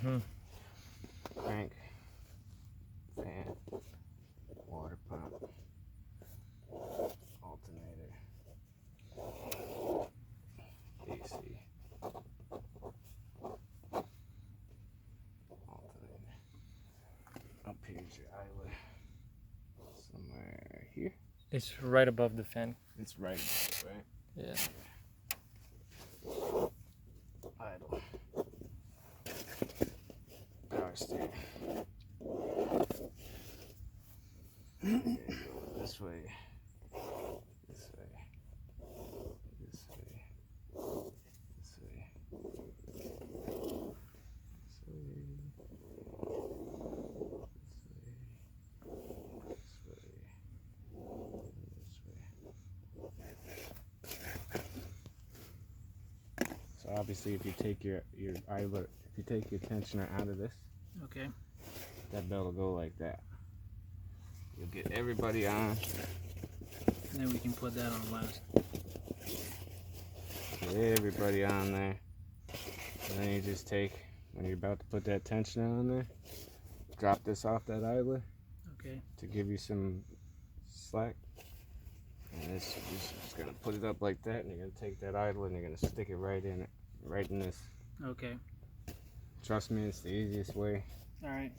Crank, fan, water pump, alternator, AC, alternator. Up here's your idler. Somewhere here. It's right above the fan. It's right, right? Yeah. Idle. Power steering. Okay, go this way. This way. This way. This way. This way. So obviously, if you take your idler, if you take your tensioner out of this, Okay. that belt will go like that. You'll get everybody on. And then we can put that on last. Get everybody on there. And then you just take, when you're about to put that tensioner on there, drop this off that idler. Okay. To give you some slack. And this, you're just gonna put it up like that, and you're gonna take that idler and you're gonna stick it right in it, right in this. Okay. Trust me, it's the easiest way. All right.